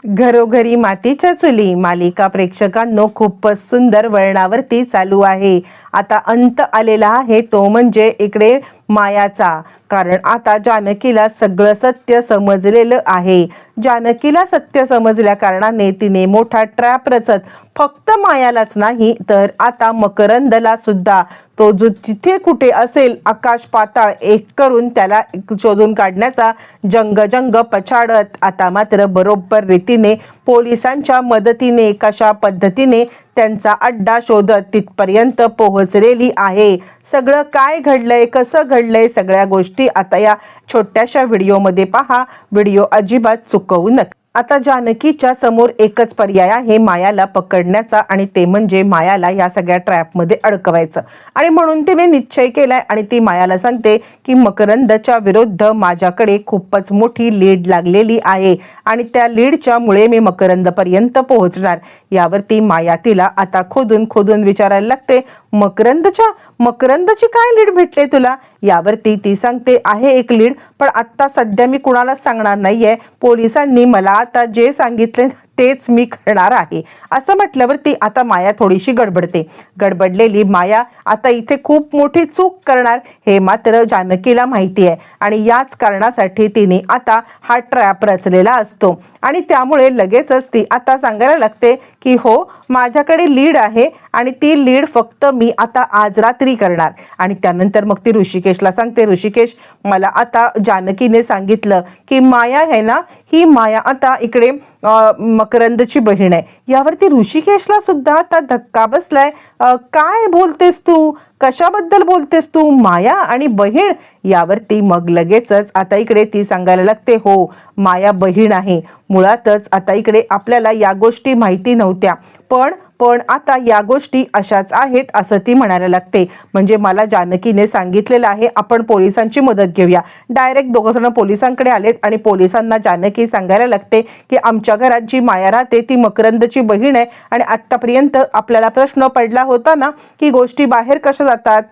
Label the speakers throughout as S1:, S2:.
S1: घरोघरी मातीच्या चुली मालिका प्रेक्षकांनो खूपच सुंदर वळणावरती चालू आहे। आता अंत आलेला आहे तो म्हणजे इकडे मायाचा। कारण आता जानकीला सगळं सत्य समजलेलं आहे। जानकीला सत्य समजल्या कारणाने तिने मोठा ट्रॅप रचत फक्त मायालाच नाही तर आता मकरंदला सुद्धा तो जो जिथे कुठे असेल आकाश पाताळ एक करून त्याला शोधून काढण्याचा जंग पछाडत आता मात्र बरोबर रीतीने पोलिसांच्या मदतीने कशा पद्धतीने त्यांचा अड्डा शोधत तिथपर्यंत पोहोचलेली आहे। सगळं काय घडलंय कसं घडलंय सगळ्या गोष्टी आता या छोट्याशा व्हिडिओमध्ये पहा। व्हिडिओ अजिबात चुकवू नका। आता जानकीच्या समोर एकच पर्याय आहे मायाला पकडण्याचा आणि ते म्हणजे मायाला या सगळ्या ट्रॅपमध्ये अडकवायचं। आणि म्हणून तिने निश्चय केलाय आणि ती मायाला सांगते की मकरंदच्या विरुद्ध माझ्याकडे खूपच मोठी लीड लागलेली आहे आणि त्या लीडच्या मुळे मी मकरंदपर्यंत पोहोचणार। यावरती माया तिला आता खोदून विचारायला लागते मकरंदची काय लीड भेटले तुला? यावरती ती सांगते आहे एक लीड, पण आता सध्या मी कुणालाच सांगणार नाहीये। पोलिसांनी मला आता जे सांगितले तेच मी करणार आहे असं म्हटल्यावरती आता माया थोडीशी गडबडलेली माया आता इथे खूप मोठी चूक करणार हे मात्र जानकीला माहिती आहे आणि याच कारणासाठी तिने आता हा ट्रॅप रचलेला असतो आणि त्यामुळे लगेचच ती आता सांगायला लागते की हो माझ्याकडे लीड आहे आणि ती लीड फक्त मी आता आज रात्री करणार। आणि त्यानंतर मग ती ऋषिकेशला सांगते ऋषिकेश मला आता जानकीने सांगितलं की माया आहे ना ही माया आता इकडे मकरंदची बहीण आहे। यावरती ऋषिकेशला सुद्धा आता धक्का बसलाय। काय बोलतेस तू? कशाबद्दल बोलतेस तू? माया आणि बहीण? यावरती मग लगेचच आता इकडे ती सांगायला लागते हो माया बहीण आहे। मुळातच आता इकडे आपल्याला या गोष्टी माहिती नव्हत्या पण आता या गोष्टी अशाच आहेत असं ती म्हणायला लागते। म्हणजे मला जानकीने सांगितलेलं आहे आपण पोलिसांची मदत घेऊया। डायरेक्ट दोघं जण पोलिसांकडे आलेत आणि पोलिसांना जानकी सांगायला लागते की आमच्या घरात जी माया राहते ती मकरंदची बहीण आहे आणि आतापर्यंत आपल्याला प्रश्न पडला होता ना की गोष्टी बाहेर कशा जातात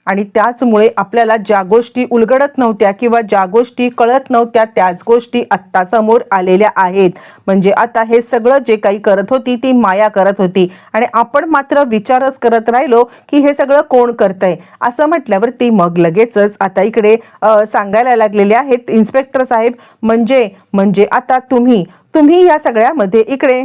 S1: आणि त्याचमुळे आपल्याला ज्या गोष्टी उलगडत नव्हत्या किंवा ज्या गोष्टी कळत नव्हत्या त्याच गोष्टी आत्ता समोर आलेल्या आहेत। म्हणजे आता हे सगळं जे काही करत होती ती माया करत होती आणि आपण मात्र विचारच करत राहिलो की हे सगळं कोण करतंय असं म्हटल्यावरती मग लगेचच आता इकडे सांगायला लागलेले आहेत इन्स्पेक्टर साहेब म्हणजे आता तुम्ही या सगळ्यामध्ये इकडे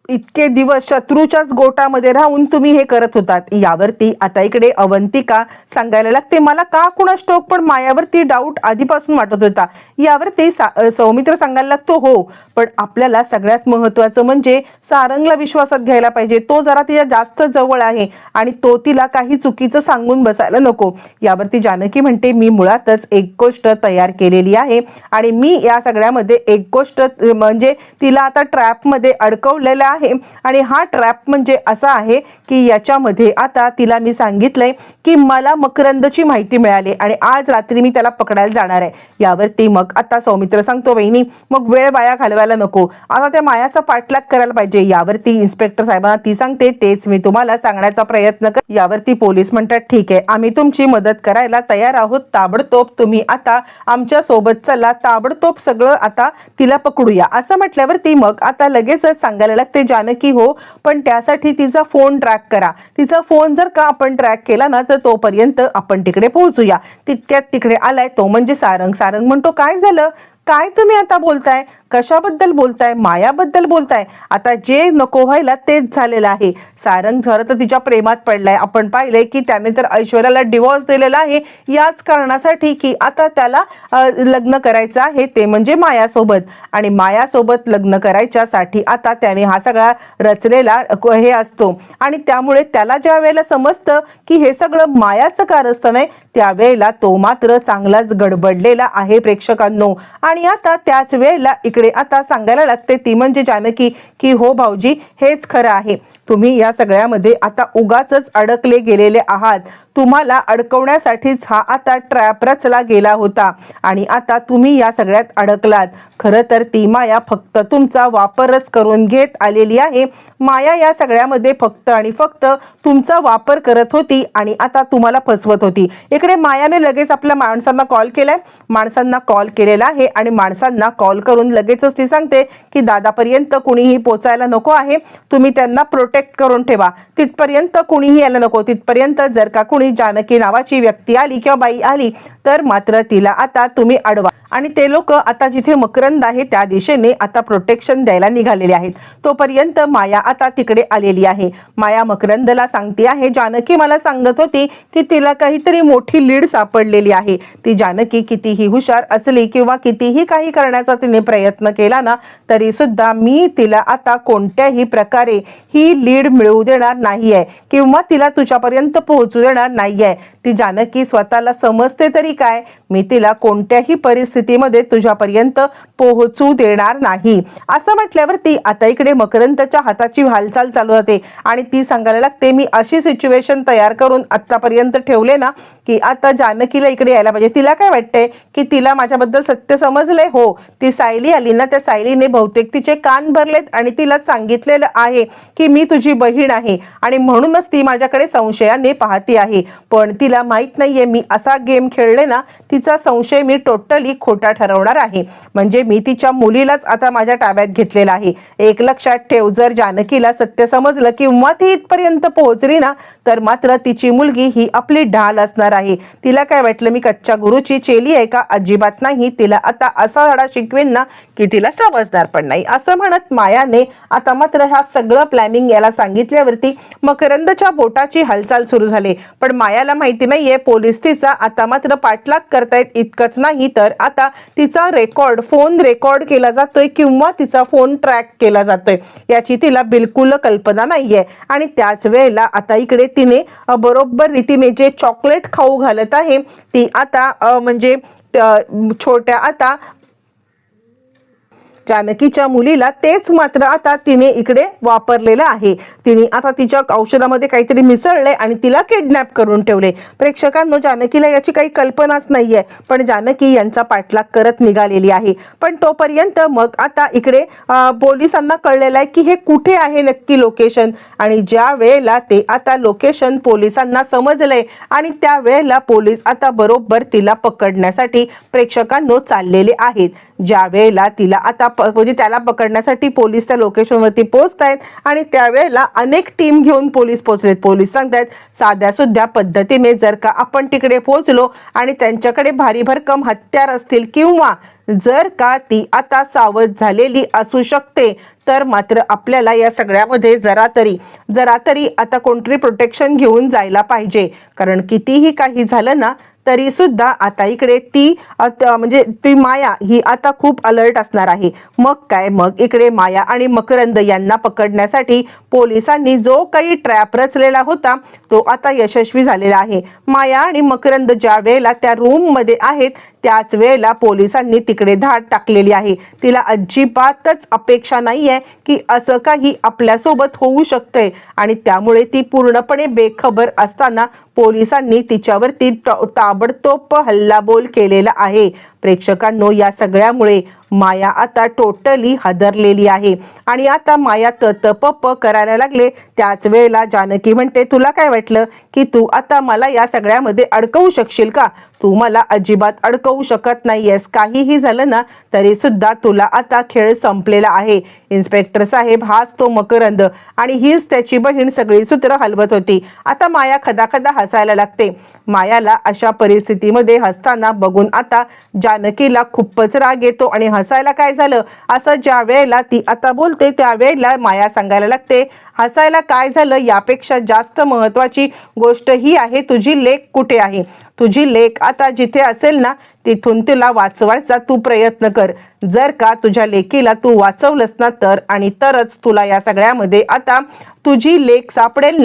S1: इतके दिवस शत्रूच्याच गोटामध्ये राहून तुम्ही हे करत होतात। यावरती आता इकडे अवंतिका सांगायला लागते मला का कुणास ठाऊक पण मायावरती डाऊट आधीपासून वाटत होता। यावरती सौमित्र सांगायला लागतो हो पण आपल्याला सगळ्यात महत्त्वाचं म्हणजे सारंगला विश्वासात घ्यायला पाहिजे। तो जरा तिच्या जास्त जवळ आहे आणि तो तिला काही चुकीचं सांगून बसायला नको। यावरती जानकी म्हणते मी मुळातच एक गोष्ट तयार केलेली आहे आणि मी या सगळ्यामध्ये एक गोष्ट म्हणजे तिला आता ट्रॅपमध्ये अडकवलेलं आहे आणि हा ट्रॅप म्हणजे असा आहे की याच्यामध्ये आता तिला मी सांगितलंय की मला मकरंदची माहिती मिळाली आणि आज रात्री मी त्याला पकडायला जाणार आहे। यावरती मग आता सौमित्र सांगतो वहिनी मग वेळ वाया घालवायला नको, आता त्या मायाचा पाठलाग करायला पाहिजे। यावरती इन्स्पेक्टर साहेबांना ती सांगते तेच मी तुम्हाला सांगण्याचा प्रयत्न कर। यावरती पोलीस म्हणतात ठीक आहे आम्ही तुमची मदत करायला तयार आहोत, ताबडतोब तुम्ही आता आमच्या सोबत चला, ताबडतोब सगळं आता तिला पकडूया असं म्हटल्यावरती मग आता लगेचच सांगायला लागते जानकी हो पण त्यासाठी तिचा फोन ट्रॅक करा। तिचा फोन जर का आपण ट्रॅक केला ना तर तोपर्यंत आपण तिकडे पोहोचूया। तितक्यात तिकडे आलाय तो म्हणजे सारंग म्हणतो काय झालं काय तुम्ही आता बोलताय? कशाबद्दल बोलताय? मायाबद्दल बोलताय? आता जे नको व्हायला तेच झालेलं आहे। सारंग खरं तर तिच्या प्रेमात पडलाय। आपण पाहिलंय की त्याने तर ऐश्वर्याला डिवोर्स दिलेला आहे याच कारणासाठी की आता त्याला लग्न करायचं आहे ते म्हणजे मायासोबत आणि मायासोबत लग्न करायच्यासाठी आता त्याने हा सगळा रचलेला हे असतो आणि त्यामुळे त्याला ज्या वेळेला समजतं की हे सगळं मायाचं कारस्थान आहे त्यावेळेला तो मात्र चांगलाच गडबडलेला आहे प्रेक्षकांनो। आणि आता त्याच वेळेला इकडे आता सांगायला लागते ती म्हणजे जानकी की हो भाऊजी हेच खरं आहे तुम्ही या सगळ्यामध्ये आता उगाचच अडकले गेलेले आहात. तुम्हाला अडकवण्यासाठीच हा आता ट्रॅप रचला गेला होता आणि आता तुम्ही या सगळ्यात अडकलात. खरं तर ती माया फक्त तुमचा वापरच करून घेत आलेली आहे. माया या सगळ्यामध्ये फक्त आणि फक्त तुमचा वापर करत होती आणि आता तुम्हाला फसवत होती. इकडे मायाने लगेच आपल्या माणसांना कॉल केलाय, माणसांना कॉल केलेला आहे आणि माणसांना कॉल करून लगेचच ती सांगते की दादापर्यंत कुणीही पोचायला नको आहे, तुम्ही त्यांना प्रोटेक्ट करून ठेवा, तिथपर्यंत कुणीही यायला नको. तिथपर्यंत जर का कुणी जानकी नावाची व्यक्ती आली किंवा बाई आली तर मात्र तिला आता तुम्ही अडवा. आणि ते लोक आता जिथे मकरंद आहे त्या दिशेने आता प्रोटेक्शन द्यायला निघालेले आहेत. तोपर्यंत माया आता तिकडे आलेली आहे. माया मकरंदला सांगते आहे, जानकी मला सांगत होती की तिला काहीतरी मोठी लीड सापडलेली आहे. ती जानकी कितीही हुशार असली किंवा कितीही काही करण्याचा तिने प्रयत्न केला ना तरी सुद्धा मी तिला आता कोणत्याही प्रकारे ही लीड मिळवू देणार नाहीये किंवा तिला तुझ्यापर्यंत पोहोचू देणार नाहीये. ती जानकी स्वतःला समजते तरी काय, मी तिला कोणत्याही परिस्थितीमध्ये तुझ्यापर्यंत पोहोचू देणार नाही. असं म्हटल्यावरती आता इकडे मकरंदच्या हाताची हालचाल चालू होते आणि ती सांगायला लागते, मी अशी सिच्युएशन तयार करून आतापर्यंत ठेवले ना की आता जानकीला इकडे यायला पाहिजे. तिला काय वाटतंय की तिला माझ्याबद्दल सत्य समजले. हो, ती सायली आली ना, त्या सायलीने बहुतेक तिचे कान भरलेत आणि तिला सांगितलेलं आहे की मी तुझी बहीण आहे आणि म्हणूनच ती माझ्याकडे संशयाने पाहती आहे. पण तिला माहित नाहीये मी असा गेम खेळले ना तिचा संशय मी टोटली खोटा ठरवणार आहे. म्हणजे मी तिच्या मुलीलाच आता माझ्या ताब्यात घेतलेला आहे. एक लक्षात ठेव, जर जानकीला सत्य समजलं किंवा ती इथपर्यंत पोहोचली ना तर मात्र तिची मुलगी ही आपली ढाल असणार आहे. तिला काय वाटलं मी कच्च्या गुरुची चेली आहे का? अजिबात नाही. तिला आता असा धडा शिकवेन ना की तिला समजणार पण नाही. असं म्हणत मायाने आता मात्र हा सगळं प्लॅनिंग याला सांगितल्यावरती मकरंदच्या बोटाची हालचाल सुरू झाली. पण मायाला माहिती नाहीये पोलीस तिचा आता मात्र पाठलाग करतायत. इतकंच नाही तर आता तिचा फोन रेकॉर्ड केला जातोय किंवा तिचा फोन ट्रॅक केला जातोय याची तिला बिलकुल कल्पना नाहीये. आणि त्याच वेळेला आता इकडे तिने बरोबर रीतीने जे चॉकलेट खाऊ घालत आहे ती आता म्हणजे छोट्या आता जानकीच्या मुलीला तेच मात्र आता तिने इकडे वापरलेलं आहे. तिने आता तिच्या औषधामध्ये काहीतरी मिसळले आणि तिला किडनॅप करून ठेवले. प्रेक्षकांनो, जानकीला याची काही कल्पनाच नाहीये पण जानकी यांचा पाठलाग करत निघालेली आहे. पण तोपर्यंत मग आता इकडे पोलिसांना कळलेलं आहे की हे कुठे आहे नक्की लोकेशन. आणि ज्या वेळेला ते आता लोकेशन पोलिसांना समजलंय आणि त्या वेळेला पोलीस आता बरोबर तिला पकडण्यासाठी प्रेक्षकांनो चाललेले आहेत. ज्या वेळेला तिला आता म्हणजे त्याला पकडण्यासाठी पोलीस त्या लोकेशनवरती पोहोचतायत आणि त्यावेळेला अनेक टीम घेऊन पोलीस पोहोचलेत. पोलीस सांगतायत साध्या सुद्धा पद्धतीने जर का आपण तिकडे पोहोचलो आणि त्यांच्याकडे भारी भरकम हत्यार असतील किंवा जर का ती आता सावध झालेली असू शकते तर मात्र आपल्याला या सगळ्यामध्ये जरा तरी आता कोणतरी प्रोटेक्शन घेऊन जायला पाहिजे. कारण कितीही काही झालं ना तरी सुद्धा आता इकडे ती म्हणजे ती माया ही आता खूप अलर्ट असणार आहे. मग काय, मग इकडे माया आणि मकरंद यांना पकडण्यासाठी पोलिसांनी जो काही ट्रॅप रचलेला होता तो आता यशस्वी झालेला आहे. माया आणि मकरंद ज्या वेळेला त्या रूम मध्ये आहेत त्याच वेळेला पोलिसांनी तिकडे धाड टाकलेली आहे. तिला अजिबातच अपेक्षा नाहीये की असं काही आपल्यासोबत होऊ शकतंय आणि त्यामुळे ती पूर्णपणे बेखबर असताना पोलिसांनी तिच्यावरती ताबडतोब हल्लाबोल केलेला आहे. प्रेक्षकांनो, या सगळ्यामुळे माया आता टोटली हादरलेली आहे आणि आता माया तपप करायला लागले. त्याच वेळेला जानकी म्हणते, तुला काय वाटलं की तू आता मला या सगळ्यामध्ये अडकवू शकशील का? तू मला अजिबात अडकवू शकत नाहीयेस. काहीही झालं ना तरी सुद्धा तुला आता खेळ संपलेला आहे. इन्स्पेक्टर साहेब हाच तो मकरंद आणि हीच त्याची बहीण सगळी सूत्र हलवत होती. आता माया खदाखदा हसायला लागते. मायाला अशा परिस्थितीमध्ये हसताना बघून आता जानकीला खूपच राग येतो आणि हसायला काय झालं असं ज्या वेळेला ती आता बोलते त्यावेळेला माया सांगायला लागते, हसायला काय झालं यापेक्षा जास्त महत्त्वाची गोष्ट ही आहे, तुझी लेक कुठे आहे? तुझी लेक आता जिथे असेल ना तिथून तिला वाचवायचा तू प्रयत्न कर. जर का तुझ्या लेकीला तू वाचवलंस ना तरच तुला या सगळ्यामध्ये आता तुझी लेक सापडेल.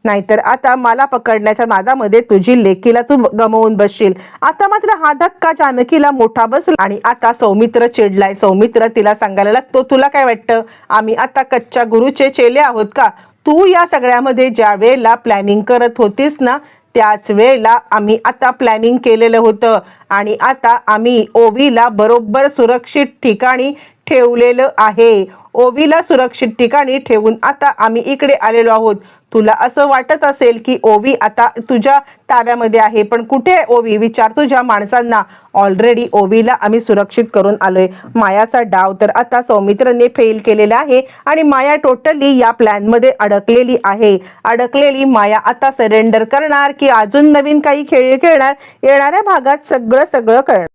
S1: नाहीतर आता मला पकडण्याच्या नादामध्ये तुझी लेकीला तू गमावून बसशील. आता मात्र हा धक्का जानकीला मोठा बसला आणि आता सौमित्र चिडलाय. सौमित्र तिला सांगायला लागतो, तुला काय वाटतं आम्ही आता कच्च्या गुरुचे चेले आहोत का? तू या सगळ्यामध्ये ज्या वेळेला प्लॅनिंग करत होतीस ना, त्याच वेळेला आम्ही आता प्लॅनिंग केलेलं होतं आणि आता आम्ही ओवीला बरोबर सुरक्षित ठिकाणी ठेवलेलं आहे. ओवीला सुरक्षित ठिकाणी ठेवून आता आम्ही इकडे आलेलो आहोत. तुला असं वाटत असेल की ओवी आता तुझ्या ताब्यामध्ये आहे, पण कुठे आहे ओवी? विचार तुझ्या माणसांना. ऑलरेडी ओवीला आम्ही सुरक्षित करून आलोय. मायाचा डाव तर आता सौमित्रने फेल केलेला आहे आणि माया टोटली या प्लॅन मध्ये अडकलेली आहे. अडकलेली माया आता सरेंडर करणार की अजून नवीन काही खेळ खेळणार? येणाऱ्या भागात सगळं कळणार.